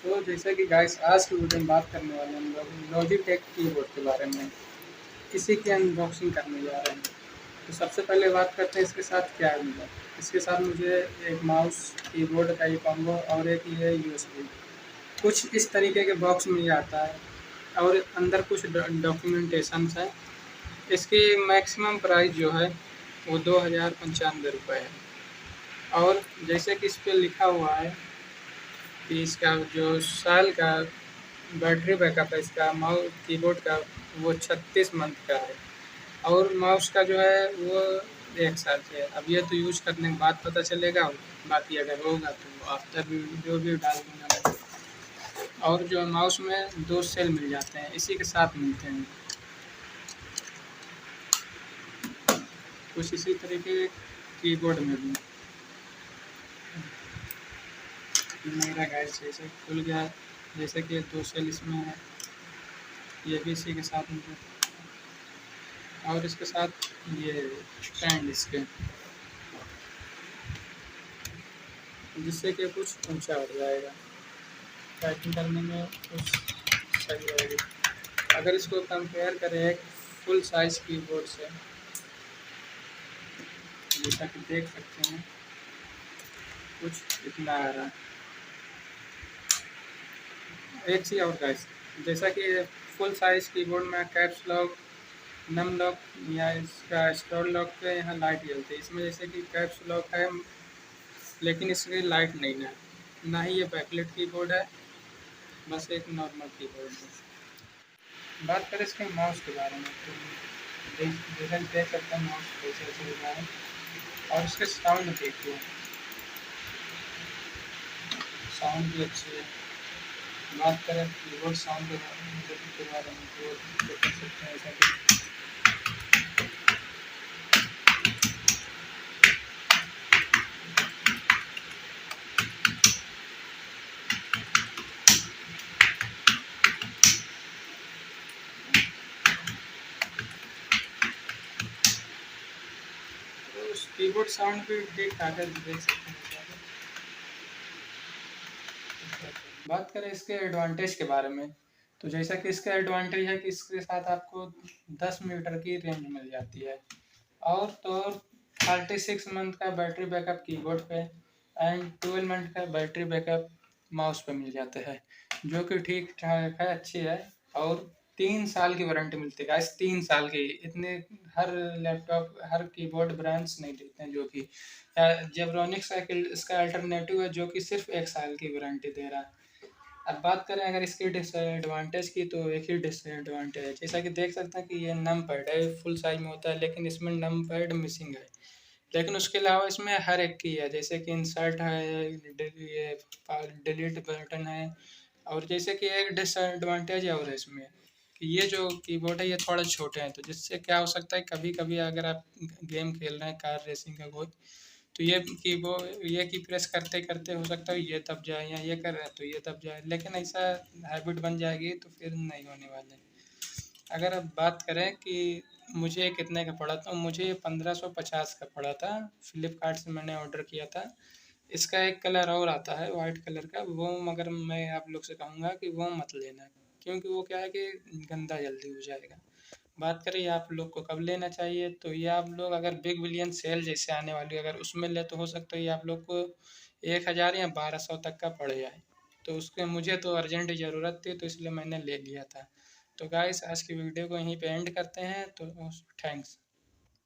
तो जैसा कि गाइस आज की वीडियो में बात करने वाले हैं हम लोग लॉजिटेक कीबोर्ड के बारे में। इसी की अनबॉक्सिंग करने जा रहे हैं। तो सबसे पहले बात करते हैं इसके साथ क्या मिला। इसके साथ मुझे एक माउस, कीबोर्ड का ये कॉम्बो और एक ये यूएसबी कुछ इस तरीके के बॉक्स में ये आता है और अंदर कुछ डॉक्यूमेंटेशंस है। इसकी मैक्सिमम प्राइस जो है वो 2095 है। और जैसे कि इस पे लिखा हुआ है कि इसका जो साल का बैटरी बैकअप है इसका माउस कीबोर्ड का वो 36 मंथ का है। और माउस का जो है वो 1 साल से है। अब ये तो यूज़ करने के बाद पता चलेगा, बाकी अगर होगा तो आफ्टर वीडियो डाल दूँगा मैं। और जो माउस में 2 सेल मिल जाते हैं, इसी के साथ मिलते हैं। कुछ इसी तरीके कीबोर्ड में भी मेरा गाइस जैसे खुल गया, जैसे कि 2 सेल इसमें है, ये भी इसी के साथ मिलता है। और इसके साथ ये स्टैंड इसके, जिससे कि कुछ ऊंचा हो जाएगा, टाइपिंग करने में कुछ सही रहेगी। अगर इसको कंपेयर करें एक फुल साइज कीबोर्ड से, जैसा कि देख सकते हैं कुछ इतना आ रहा है। एक चीज़ और गाइस, जैसा कि फुल साइज कीबोर्ड में कैप्स लॉक, नम लॉक या इसका स्क्रॉल लॉक पे यहाँ लाइट जलती है। इसमें जैसे कि कैप्स लॉक है लेकिन इसकी लाइट नहीं है। ना ही ये बैकलाइट कीबोर्ड है, बस एक नॉर्मल कीबोर्ड है। बात करें इसके माउस के बारे में तो जैसा कि देख सकते हैं माउस कैसे चल रहा है। और इसके साउंड देखिए, साउंड भी अच्छी है। बात करें कीबोर्ड साउंड के बारे में तो देख सकते हैं ऐसा कि तो उस कीबोर्ड साउंड भी ठीक ठाक है, देख सकते हैं। बात करें इसके एडवांटेज के बारे में तो जैसा कि इसका एडवांटेज है कि इसके साथ आपको 10 मीटर की रेंज मिल जाती है। और तो 36 मंथ का बैटरी बैकअप कीबोर्ड पे एंड 12 मंथ का बैटरी बैकअप माउस पे मिल जाता है, जो कि ठीक ठाक है, अच्छी है। और 3 साल की वारंटी मिलती है गाइस, 3 साल की। इतने हर लैपटॉप, हर कीबोर्ड ब्रांड्स नहीं देते हैं, जो कि जेब्रोनिक्स इसका अल्टरनेटिव है जो कि सिर्फ 1 साल की वारंटी दे रहा है। अब बात करें अगर इसके डिसएडवांटेज की तो एक ही डिसएडवांटेज है, जैसा कि देख सकते हैं कि ये नम पैड है, फुल साइज में होता है लेकिन इसमें नम पैड मिसिंग है। लेकिन उसके अलावा इसमें हर एक की है, जैसे कि इंसर्ट है, ये डिलीट बटन है। और जैसे कि एक डिसएडवांटेज है और इसमें कि ये जो कीबोर्ड है ये थोड़ा छोटे हैं, तो जिससे क्या हो सकता है कभी कभी अगर आप गेम खेल रहे हैं कार रेसिंग का कोई, तो ये की प्रेस करते करते हो सकता है ये दब जाए, या ये कर रहे हैं तो ये दब जाए, लेकिन ऐसा हैबिट बन जाएगी तो फिर नहीं होने वाले। अगर अब बात करें कि मुझे कितने का पड़ा, तो मुझे 1550 का पड़ा था। फ्लिपकार्ट से मैंने ऑर्डर किया था। इसका एक कलर और आता है वाइट कलर का, वो मगर मैं आप लोग से कहूँगा कि वो मत लेना, क्योंकि वो क्या है कि गंदा जल्दी हो जाएगा। बात करें आप लोग को कब लेना चाहिए, तो ये आप लोग अगर बिग बिलियन सेल जैसे आने वाली है अगर उसमें ले तो हो सकता है ये आप लोग को 1000 या 1200 तक का पड़ जाए। तो उसके मुझे तो अर्जेंट ज़रूरत थी तो इसलिए मैंने ले लिया था। तो गाइस आज की वीडियो को यहीं पे एंड करते हैं, तो थैंक्स।